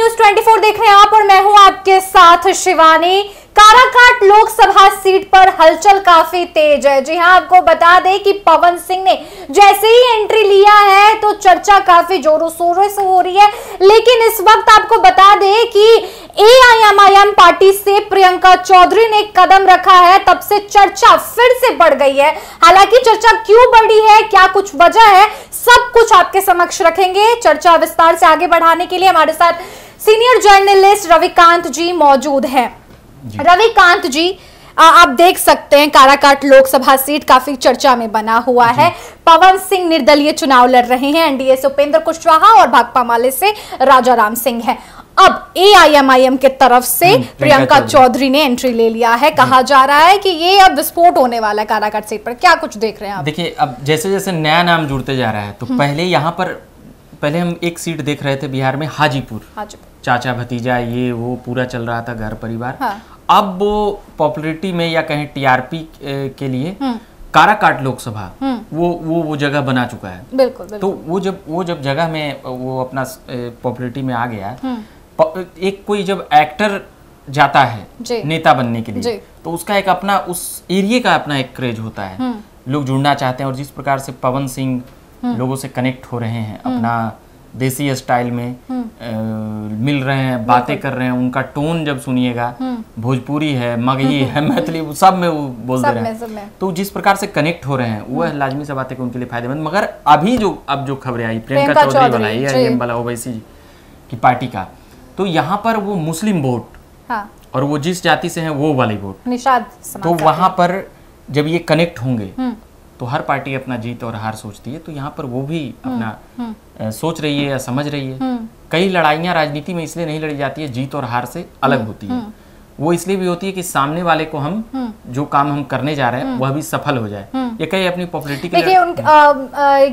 News 24 देख रहे हैं आप और मैं हूं आपके साथ शिवानी। काराकाट लोकसभा सीट पर हलचल काफी तेज है। जी हां, आपको बता दें कि पवन सिंह ने जैसे ही एंट्री लिया है तो चर्चा काफी जोरों शोरों से हो रही है। लेकिन इस वक्त आपको बता दें कि एआईएमआईएम पार्टी से प्रियंका चौधरी ने कदम रखा है, तब से चर्चा फिर से बढ़ गई है। हालांकि चर्चा क्यों बढ़ी है, क्या कुछ वजह है, सब कुछ आपके समक्ष रखेंगे। चर्चा विस्तार से आगे बढ़ाने के लिए हमारे साथ सीनियर जर्नलिस्ट रविकांत जी मौजूद हैं। रविकांत जी, आप देख सकते हैं काराकाट लोकसभा सीट काफी चर्चा में बना हुआ है। पवन सिंह निर्दलीय चुनाव लड़ रहे हैं, एनडीए से उपेंद्र कुशवाहा और भाकपा माले से राजा राम सिंह है। अब एआईएमआईएम के तरफ से प्रियंका चौधरी ने एंट्री ले लिया है। कहा जा रहा है कि ये अब विस्फोट होने वाला है काराकाट सीट पर। क्या कुछ देख रहे हैं आप? देखिए, अब जैसे जैसे नया नाम जुड़ते जा रहा है तो पहले हम एक सीट देख रहे थे बिहार में, हाजीपुर, चाचा भतीजा ये वो पूरा चल रहा था, घर परिवार। हाँ। अब वो पॉपुलरिटी में या कहें टीआरपी के लिए काराकाट लोकसभा वो जगह बना चुका है। बिल्कुल, बिल्कुल। तो वो जब जगह में वो अपना पॉपुलरिटी में आ गया, एक कोई जब एक्टर जाता है नेता बनने के लिए तो उसका एक अपना उस एरिया का अपना एक क्रेज होता है, लोग जुड़ना चाहते हैं। और जिस प्रकार से पवन सिंह लोगों से कनेक्ट हो रहे हैं, अपना देसी स्टाइल में मिल रहे हैं, बातें कर रहे हैं, उनका टोन जब सुनिएगा, भोजपुरी है, मगही है, मैथिली, सब में वो बोल दे रहे हैं। तो जिस प्रकार से कनेक्ट हो रहे हैं वो लाजमी सा बात है कि उनके लिए फायदेमंद। मगर अभी जो खबरें आई प्रियंका चौधरी वाला एआईएम वाला ओवैसी की पार्टी का, तो यहाँ पर वो मुस्लिम वोट और वो जिस जाति से हैं वो वाली वोट निषाद, तो वहां पर जब ये कनेक्ट होंगे तो हर पार्टी अपना जीत और हार सोचती है। तो यहाँ पर वो भी अपना सोच रही है या समझ रही है। कई लड़ाइयाँ राजनीति में इसलिए नहीं लड़ी जाती है, जीत और हार से अलग होती है। वो इसलिए भी होती है कि सामने वाले को हम जो काम हम करने जा रहे हैं वह भी सफल हो जाए। ये कई अपनी पॉपुलरिटी के लिए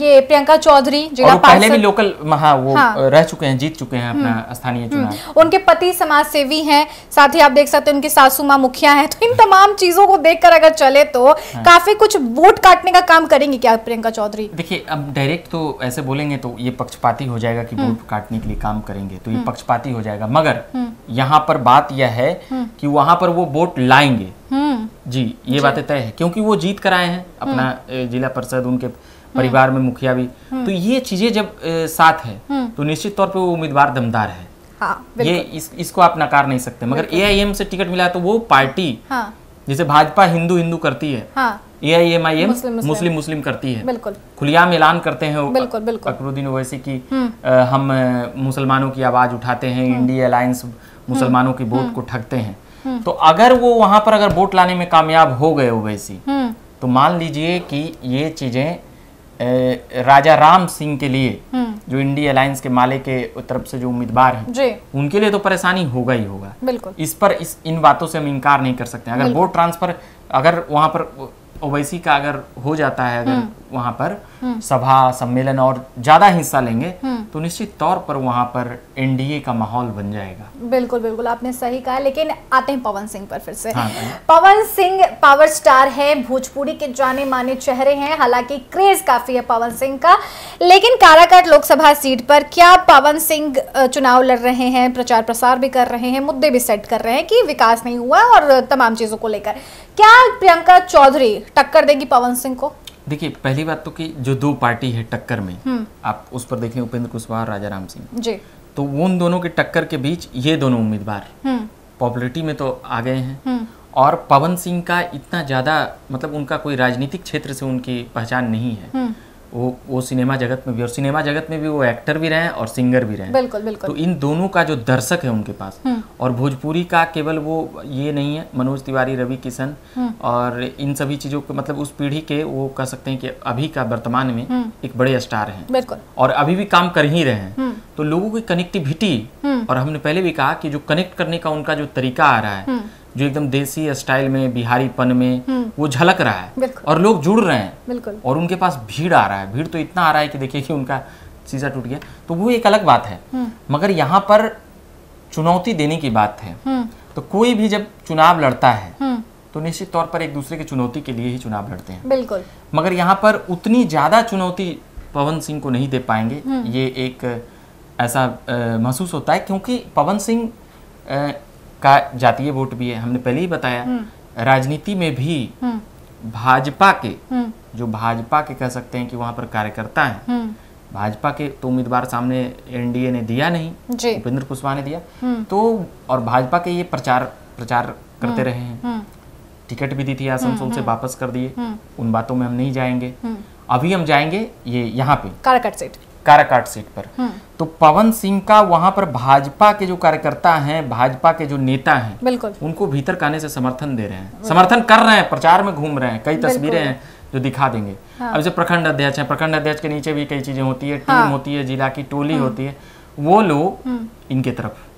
ये प्रियंका चौधरी और पहले भी लोकल रह चुके हैं, जीत चुके हैं अपना स्थानीय चुनाव। उनके पति समाज सेवी हैं, साथ ही आप देख सकते हैं उनकी सासू माँ मुखिया हैं। तो इन तमाम चीजों को देखकर अगर चले तो काफी कुछ वोट काटने का काम करेंगी क्या प्रियंका चौधरी? देखिए, अब डायरेक्ट तो ऐसे बोलेंगे तो ये पक्षपाती हो जाएगा कि वोट काटने के लिए काम करेंगे, तो ये पक्षपाती हो जाएगा। मगर यहाँ पर बात यह है कि वहां पर वो वोट लाएंगे जी, ये बातें तय है, क्योंकि वो जीत कर आए हैं अपना जिला परिषद, उनके परिवार में मुखिया भी। तो ये चीजें जब साथ है तो निश्चित तौर पे वो उम्मीदवार दमदार है। ये इसको आप नकार नहीं सकते। मगर एआईएम से टिकट मिला तो वो पार्टी जैसे भाजपा हिंदू हिंदू करती है, एआईएमआईएम मुस्लिम करती है, खुलेआम ऐलान करते हैं अकबरुद्दीन ओवैसी की हम मुसलमानों की आवाज उठाते हैं, इंडिया अलायंस मुसलमानों की वोट को ठगते हैं। तो अगर वो वहां पर अगर वोट लाने में कामयाब हो गए ओवैसी, तो मान लीजिए कि ये चीजें राजा राम सिंह के लिए जो इंडिया अलायंस के माले के तरफ से जो उम्मीदवार हैं उनके लिए तो परेशानी होगा ही होगा। इन बातों से हम इनकार नहीं कर सकते। अगर वोट ट्रांसफर अगर वहां पर ओवैसी का अगर हो जाता है, अगर वहां पर सभा सम्मेलन और ज्यादा हिस्सा लेंगे तो निश्चित तौर पर वहां पर एनडीए का माहौल बन जाएगा। बिल्कुल बिल्कुल, आपने सही कहा। लेकिन आते हैं पवन सिंह पर फिर से। पवन सिंह पावर स्टार है, भोजपुरी के जाने माने चेहरे हैं, हालांकि क्रेज काफी है पवन सिंह का। लेकिन काराकाट लोकसभा सीट पर क्या पवन सिंह चुनाव लड़ रहे हैं, प्रचार प्रसार भी कर रहे हैं, मुद्दे भी सेट कर रहे हैं कि विकास नहीं हुआ और तमाम चीजों को लेकर, क्या प्रियंका चौधरी टक्कर देगी पवन सिंह को? देखिए, पहली बात तो कि जो दो पार्टी है टक्कर में, आप उस पर देखें उपेंद्र कुशवाहा, राजा राम सिंह जी, तो उन दोनों के टक्कर के बीच ये दोनों उम्मीदवार पॉपुलरिटी में तो आ गए हैं। और पवन सिंह का इतना ज्यादा मतलब उनका कोई राजनीतिक क्षेत्र से उनकी पहचान नहीं है। वो सिनेमा जगत में भी, और सिनेमा जगत में भी वो एक्टर भी रहे और सिंगर भी रहे। बिल्कुल बिल्कुल। तो इन दोनों का जो दर्शक है उनके पास, और भोजपुरी का केवल वो ये नहीं है, मनोज तिवारी, रवि किशन और इन सभी चीजों के मतलब उस पीढ़ी के वो कह सकते हैं कि अभी का वर्तमान में एक बड़े स्टार हैं। बिल्कुल। और अभी भी काम कर ही रहे हैं। तो लोगों की कनेक्टिविटी, और हमने पहले भी कहा कि जो कनेक्ट करने का उनका जो तरीका आ रहा है, जो एकदम देसी स्टाइल में, बिहारीपन में वो झलक रहा है और लोग जुड़ रहे हैं। और उनके पास भीड़ आ रहा है, भीड़ तो इतना आ रहा है कि देखिए कि उनका शीशा टूट गया, तो वो एक अलग बात है। मगर यहाँ पर चुनौती देने की बात है। तो कोई भी जब चुनाव लड़ता है तो निश्चित तौर पर एक दूसरे की चुनौती के लिए ही चुनाव लड़ते हैं। बिल्कुल। मगर यहाँ पर उतनी ज्यादा चुनौती पवन सिंह को नहीं दे पाएंगे। ये एक ऐसा महसूस होता है, क्योंकि पवन सिंह का जातीय वोट भी है, हमने पहले ही बताया। राजनीति में भी भाजपा के जो भाजपा के कह सकते हैं कि वहां पर कार्यकर्ता हैं, भाजपा के तो उम्मीदवार सामने एनडीए ने दिया नहीं, उपेंद्र कुशवाहा ने दिया, तो और भाजपा के ये प्रचार करते रहे हैं, टिकट भी दी थी, आसनसोल से वापस कर दिए, उन बातों में हम नहीं जाएंगे। अभी हम जाएंगे ये यहाँ पे काराकाट सीट पर। तो पवन सिंह का वहां पर भाजपा के जो कार्यकर्ता हैं, भाजपा के जो नेता हैं, बिल्कुल उनको भीतर काने से समर्थन दे रहे हैं, समर्थन कर रहे हैं, प्रचार में घूम रहे हैं। कई तस्वीरें हैं जो दिखा देंगे। अब जैसे प्रखंड अध्यक्ष हैं, प्रखंड अध्यक्ष के नीचे भी कई चीजें होती है, टीम होती है, जिला की टोली होती है, वो लोग इनके तरफ।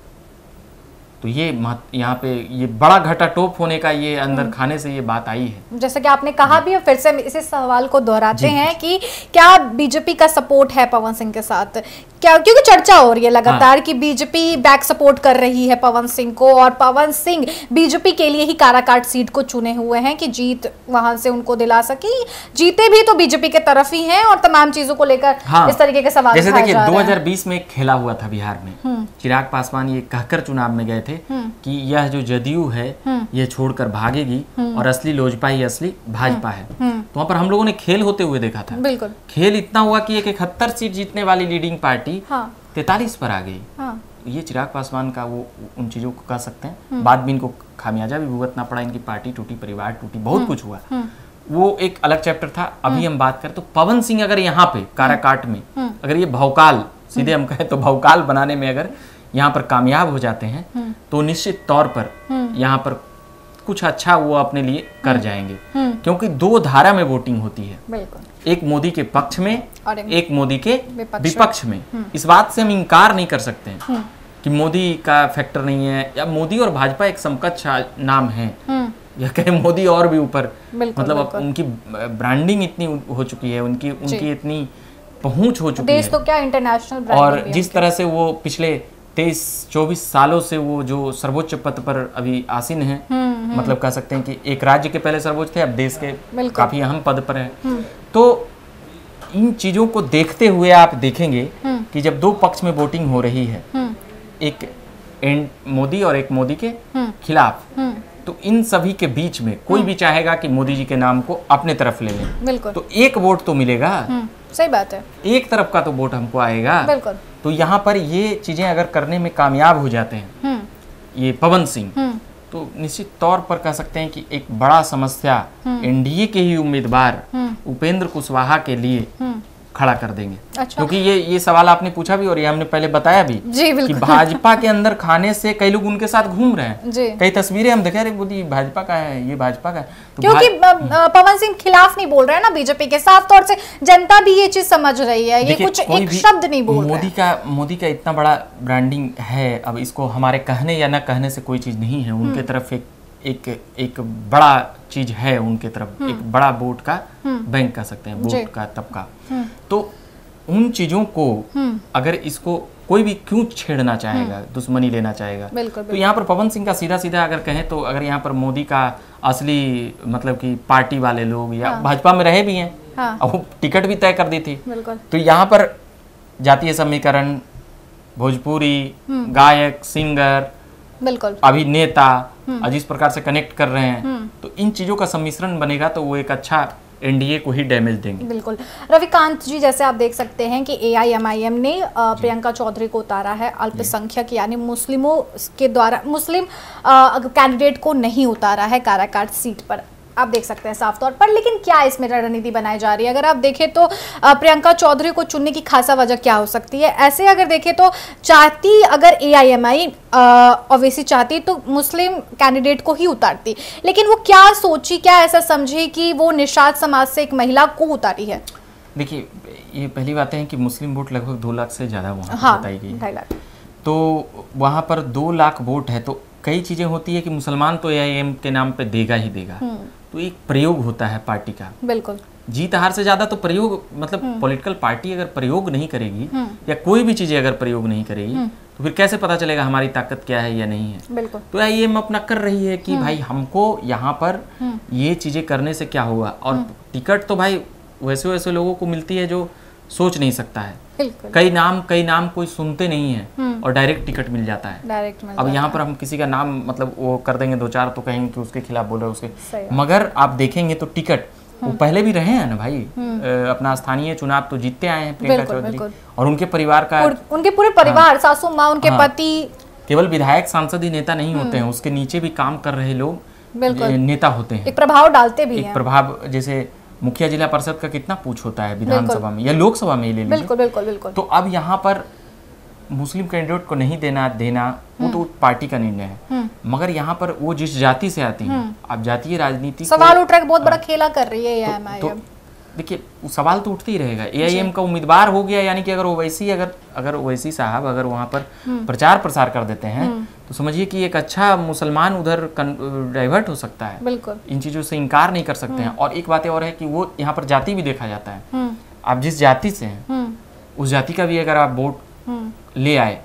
तो ये यहाँ पे ये बड़ा घटा टोप होने का ये अंदर खाने से ये बात आई है। जैसे कि आपने कहा भी, फिर से इसी सवाल को दोहराते हैं कि क्या बीजेपी का सपोर्ट है पवन सिंह के साथ? क्या, क्योंकि चर्चा हो रही है लगातार कि बीजेपी बैक सपोर्ट कर रही है पवन सिंह को, और पवन सिंह बीजेपी के लिए ही काराकाट सीट को चुने हुए हैं कि जीत वहां से उनको दिला सके। जीते भी तो बीजेपी के तरफ ही हैं, और तमाम चीजों को लेकर इस तरीके के सवाल जैसे देखिए 2020 में खेला हुआ था बिहार में, चिराग पासवान ये कहकर चुनाव में गए थे कि यह जो जदयू है ये छोड़कर भागेगी और असली लोजपा ही असली भाजपा है। तो वहां पर हम लोगों ने खेल होते हुए देखा था। बिल्कुल खेल इतना हुआ कि एक 71 सीट जीतने वाली लीडिंग पार्टी 43 पर आ गई। ये चिराग पासवान का वो उन चीजों को कह सकते हैं। बाद में इनको खामियाजा भी भुगतना पड़ा, इनकी पार्टी टूटी, परिवार टूटी, बहुत कुछ हुआ। वो एक अलग चैप्टर था। अभी हम बात करें तो पवन सिंह अगर यहाँ पे काराकाट में अगर ये भौकाल, सीधे हम कहें तो भौकाल बनाने में अगर यहाँ पर कामयाब हो जाते हैं तो निश्चित तौर पर यहाँ पर कुछ अच्छा वो अपने लिए कर जाएंगे, क्योंकि दो धारा में वोटिंग होती है, एक मोदी के पक्ष में और एक मोदी के विपक्ष में। इस बात से हम इनकार नहीं कर सकते हैं कि मोदी का फैक्टर नहीं है, या मोदी और भाजपा एक समकक्ष नाम है, या कहें मोदी और भी ऊपर, मतलब उनकी ब्रांडिंग इतनी हो चुकी है, उनकी इतनी पहुंच हो चुकी है, तो क्या इंटरनेशनल और जिस तरह से वो पिछले 23-24 सालों से वो जो सर्वोच्च पद पर अभी आसीन है, मतलब कह सकते हैं कि एक राज्य के पहले सर्वोच्च थे, अब देश के काफी अहम पद पर हैं। तो इन चीजों को देखते हुए आप देखेंगे कि जब दो पक्ष में वोटिंग हो रही है, एक मोदी और एक मोदी के खिलाफ, तो इन सभी के बीच में कोई भी चाहेगा कि मोदी जी के नाम को अपने तरफ ले लें, तो एक वोट तो मिलेगा। सही बात है, एक तरफ का तो वोट हमको आएगा। बिल्कुल। तो यहाँ पर ये चीजें अगर करने में कामयाब हो जाते हैं ये पवन सिंह, तो निश्चित तौर पर कह सकते हैं कि एक बड़ा समस्या एनडीए के ही उम्मीदवार उपेंद्र कुशवाहा के लिए खड़ा कर देंगे। अच्छा। क्योंकि ये सवाल आपने पूछा भी और ये हमने पहले बताया भी कि भाजपा के अंदर खाने से कई लोग उनके साथ घूम रहे हैं। कई तस्वीरें हम देखे, मोदी भाजपा का है, ये भाजपा का है, तो क्योंकि पवन सिंह खिलाफ नहीं बोल रहे हैं ना बीजेपी के, साफ तौर से जनता भी ये चीज समझ रही है, ये कुछ एक शब्द नहीं बोल रहे। मोदी का इतना बड़ा ब्रांडिंग है, अब इसको हमारे कहने या न कहने से कोई चीज नहीं है। उनके तरफ एक बड़ा चीज है, उनके तरफ एक बड़ा वोट का बैंक कह सकते हैं, वोट का तबका। तो उन चीजों को अगर इसको कोई भी क्यों छेड़ना चाहेगा, दुश्मनी लेना चाहेगा, तो यहाँ पर पवन सिंह का सीधा सीधा अगर कहें तो अगर यहाँ पर मोदी का असली मतलब कि पार्टी वाले लोग या भाजपा में रहे भी हैं, अब वो टिकट भी तय कर दी थी, तो यहाँ पर जातीय समीकरण, भोजपुरी गायक, सिंगर, बिल्कुल अभिनेता जिस प्रकार से कनेक्ट कर रहे हैं, तो इन चीजों का सम्मिश्रण बनेगा तो वो एक अच्छा एनडीए को ही डैमेज देंगे। बिल्कुल। रविकांत जी, जैसे आप देख सकते हैं कि AIMIM ने प्रियंका चौधरी को उतारा है, अल्पसंख्यक यानी मुस्लिमों के द्वारा मुस्लिम कैंडिडेट को नहीं उतारा है काराकाट सीट पर, आप देख सकते हैं साफ तौर पर। लेकिन क्या इसमें रणनीति बनाई जा रही है? अगर आप देखें तो प्रियंका चौधरी को चुनने की खासा वजह क्या हो सकती है? ऐसे अगर देखें तो चाहती अगर AIMI ओवैसी चाहती तो मुस्लिम कैंडिडेट को ही उतारती, लेकिन वो क्या सोची, क्या ऐसा समझी कि वो निषाद समाज से एक महिला को उतारी है? देखिए, ये पहली बात है कि मुस्लिम वोट लगभग 2 लाख से ज्यादा वहाँ बताई गई, 2.5 लाख, तो वहाँ पर 2 लाख वोट है, तो कई चीजें होती है कि मुसलमान तो AIM के नाम पे देगा ही देगा, तो एक प्रयोग होता है पार्टी का। बिल्कुल। जीत हार से ज्यादा तो प्रयोग, मतलब पॉलिटिकल पार्टी अगर प्रयोग नहीं करेगी या कोई भी चीजें अगर प्रयोग नहीं करेगी तो फिर कैसे पता चलेगा हमारी ताकत क्या है या नहीं है? बिल्कुल। तो AIM अपना कर रही है कि भाई हमको यहाँ पर ये चीजें करने से क्या होगा, और टिकट तो भाई वैसे वैसे लोगों को मिलती है जो सोच नहीं सकता है। बिल्कुल। कई नाम कोई सुनते नहीं है और डायरेक्ट टिकट मिल जाता है। डायरेक्ट मिल अब यहाँ पर हम किसी का नाम मतलब वो कर देंगे 2-4 तो कहेंगे कि उसके खिलाफ बोल रहे सही उसके, है। मगर आप देखेंगे तो टिकट वो पहले भी रहे हैं ना भाई, अपना स्थानीय चुनाव तो जीतते आए हैं प्रियंका चौधरी, और उनके परिवार का, उनके पूरे परिवार, सासू माँ, उनके पति, केवल विधायक सांसद ही नेता नहीं होते हैं, उसके नीचे भी काम कर रहे लोग नेता होते हैं, एक प्रभाव डालते भी हैं। एक प्रभाव, जैसे मुखिया जिला परिषद का कितना पूछ होता है विधानसभा में या लोकसभा में, ले लीजिए। बिल्कुल बिल्कुल बिल्कुल। तो अब यहाँ पर मुस्लिम कैंडिडेट को नहीं देना वो तो पार्टी का निर्णय है, मगर यहाँ पर वो जिस जाति से आती हैं, अब जातीय राजनीति सवाल उठ रहा है, बहुत बड़ा खेला कर रही है एआईएम। तो देखिए सवाल तो उठते ही रहेगा। एआईएम का उम्मीदवार हो गया, यानी कि अगर ओवैसी साहब अगर वहाँ पर प्रचार प्रसार कर देते हैं तो समझिए कि एक अच्छा मुसलमान उधर डाइवर्ट हो सकता है। बिल्कुल, इन चीजों से इनकार नहीं कर सकते हैं। और एक बात और है कि वो यहाँ पर जाति भी देखा जाता है, आप जिस जाति से हैं उस जाति का भी अगर आप वोट ले आए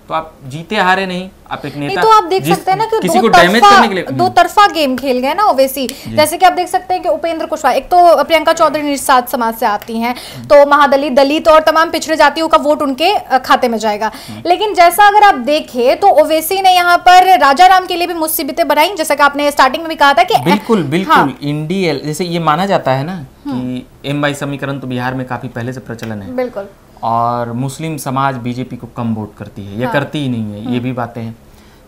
तो आप जीते हारे नहीं, आप एक नेता, तो आप देख सकते हैं ना कि किसी को डैमेज करने के लिए दो तरफा गेम खेल गए ना ओवैसी। जैसे कि आप देख सकते हैं कि उपेंद्र कुशवाहा, एक तो प्रियंका चौधरी निषाद समाज से आती हैं, तो महादलित, दलित और तमाम पिछड़े जातियों का वोट उनके खाते में जाएगा। लेकिन जैसा अगर आप देखें तो ओवैसी ने यहाँ पर राजा राम के लिए भी मुसीबतें बनाई, जैसा कि आपने स्टार्टिंग में भी कहा था कि बिल्कुल इंडियल, जैसे ये माना जाता है ना कि एम समीकरण तो बिहार में काफी पहले से प्रचलन है। बिल्कुल। और मुस्लिम समाज बीजेपी को कम वोट करती है या करती ही नहीं है, ये भी बातें हैं।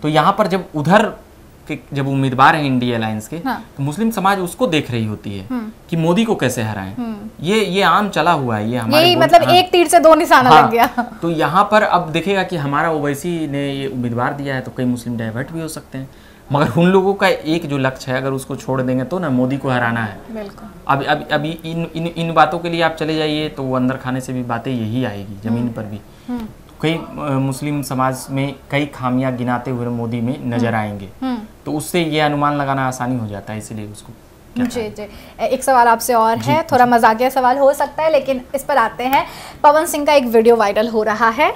तो यहाँ पर जब उधर के जब उम्मीदवार हैं इंडिया अलायंस के, तो मुस्लिम समाज उसको देख रही होती है कि मोदी को कैसे हराएं। ये आम चला हुआ है, ये हमारे मतलब एक तीर से दो निशाना लग गया। तो यहाँ पर अब देखेगा कि हमारा ओवैसी ने ये उम्मीदवार दिया है तो कई मुस्लिम डाइवर्ट भी हो सकते हैं, मगर उन लोगों का एक जो लक्ष्य है अगर उसको छोड़ देंगे तो ना मोदी को हराना है। बिल्कुल। अभी इन बातों के लिए आप चले जाइए तो वो अंदर खाने से भी बातें यही आएगी, जमीन पर भी कई मुस्लिम समाज में कई खामियां गिनाते हुए मोदी में नजर आएंगे, तो उससे ये अनुमान लगाना आसानी हो जाता है, इसलिए उसको जी। एक सवाल आपसे और है, थोड़ा मजाकिया सवाल हो सकता है लेकिन इस पर आते हैं। पवन सिंह का एक वीडियो वायरल हो रहा है,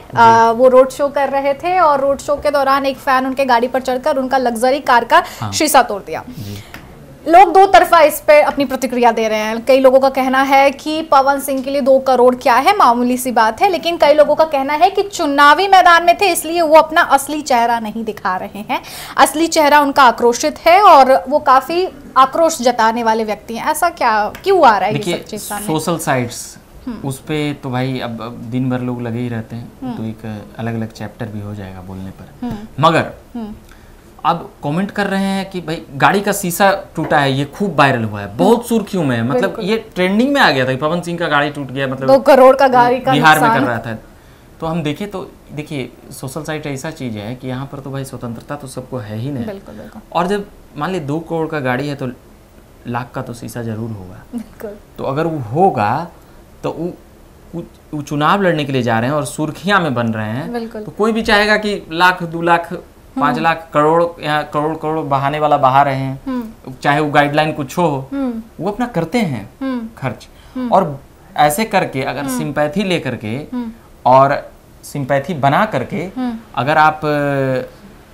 वो रोड शो कर रहे थे और रोड शो के दौरान एक फैन उनके गाड़ी पर चढ़कर उनका लग्जरी कार का शीशा तोड़ दिया। लोग दो तरफा इस पे अपनी प्रतिक्रिया दे रहे हैं। कई लोगों का कहना है कि पवन सिंह के लिए 2 करोड़ क्या है, मामूली सी बात है, लेकिन कई लोगों का कहना है कि चुनावी मैदान में थे इसलिए वो अपना असली चेहरा नहीं दिखा रहे हैं। असली चेहरा उनका आक्रोशित है और वो काफी आक्रोश जताने वाले व्यक्ति हैं। ऐसा क्या क्यों आ रहा है? देखिए सोशल साइट्स उस पे तो भाई अब दिन भर लोग लगे ही रहते हैं, तो एक अलग अलग चैप्टर भी हो जाएगा बोलने पर। मगर अब कमेंट कर रहे हैं कि भाई गाड़ी का शीशा टूटा है, ये खूब वायरल हुआ है, बहुत सुर्खियों में है, मतलब ये ट्रेंडिंग में आ गया था। पवन सिंह का गाड़ी टूट गया, मतलब 2 करोड़ का गाड़ी का बिहार में कर रहा था। तो हम देखें तो देखिए सोशल साइट ऐसा चीज है कि यहाँ पर तो भाई स्वतंत्रता तो सबको है ही नहीं। बिल्कुल, बिल्कुल। और जब मान ली 2 करोड़ का गाड़ी है तो लाख का तो शीशा जरूर होगा। बिल्कुल। तो अगर वो होगा तो वो चुनाव लड़ने के लिए जा रहे हैं और सुर्खियां में बन रहे हैं, तो कोई भी चाहेगा कि लाख 2 लाख 5 लाख करोड़ यहाँ करोड़ बहाने वाला बहा रहे हैं, चाहे वो गाइडलाइन कुछ हो, वो अपना करते हैं खर्च। और ऐसे करके अगर सिंपैथी लेकर के और सिंपैथी बना करके अगर आप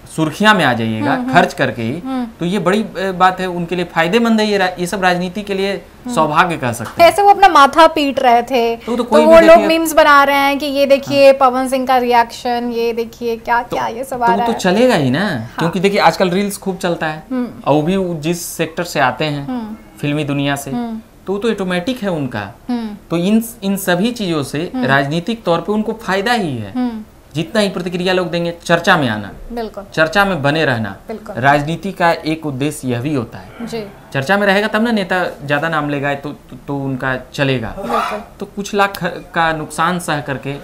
सुर्खियां में आ जाइएगा खर्च करके ही, तो ये बड़ी बात है, उनके लिए फायदेमंद है। ये सब राजनीति के लिए सौभाग्य कह सकते हैं। ऐसे वो अपना माथा पीट रहे थे तो वो लोग मीम्स बना रहे हैं कि ये देखिए पवन सिंह का रिएक्शन, ये देखिए क्या क्या ये सब आ रहा है। तो चलेगा ही ना, क्योंकि देखिए आजकल रील्स खूब चलता है और वो भी जिस सेक्टर से आते हैं फिल्मी दुनिया से, तो ऑटोमेटिक है उनका। तो इन सभी चीजों से राजनीतिक तौर पे उनको फायदा ही है। जितना ही प्रतिक्रिया लोग देंगे, चर्चा में आना, बिल्कुल, चर्चा में बने रहना। राजनीति का एक उद्देश्य यह भी होता है जी। चर्चा में रहेगा तब ना नेता ज्यादा नाम लेगा तो उनका चलेगा। तो कुछ लाख का नुकसान सह करके,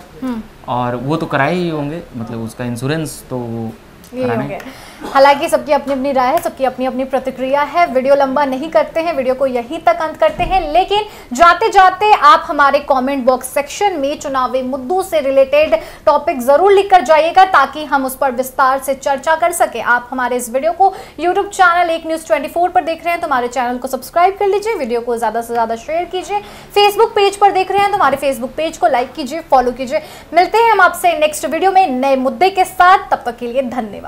और वो तो कराए ही होंगे, मतलब उसका इंश्योरेंस तो होंगे। हालांकि सबकी अपनी अपनी राय है, सबकी अपनी अपनी प्रतिक्रिया है। वीडियो लंबा नहीं करते हैं, वीडियो को यहीं तक अंत करते हैं, लेकिन जाते जाते आप हमारे कमेंट बॉक्स सेक्शन में चुनावी मुद्दों से रिलेटेड टॉपिक जरूर लिखकर जाइएगा ताकि हम उस पर विस्तार से चर्चा कर सके। आप हमारे इस वीडियो को यूट्यूब चैनल एक न्यूज़ 24 पर देख रहे हैं तो हमारे चैनल को सब्सक्राइब कर लीजिए, वीडियो को ज्यादा से ज्यादा शेयर कीजिए। फेसबुक पेज पर देख रहे हैं तो हमारे फेसबुक पेज को लाइक कीजिए, फॉलो कीजिए। मिलते हैं हम आपसे नेक्स्ट वीडियो में नए मुद्दे के साथ, तब तक के लिए धन्यवाद।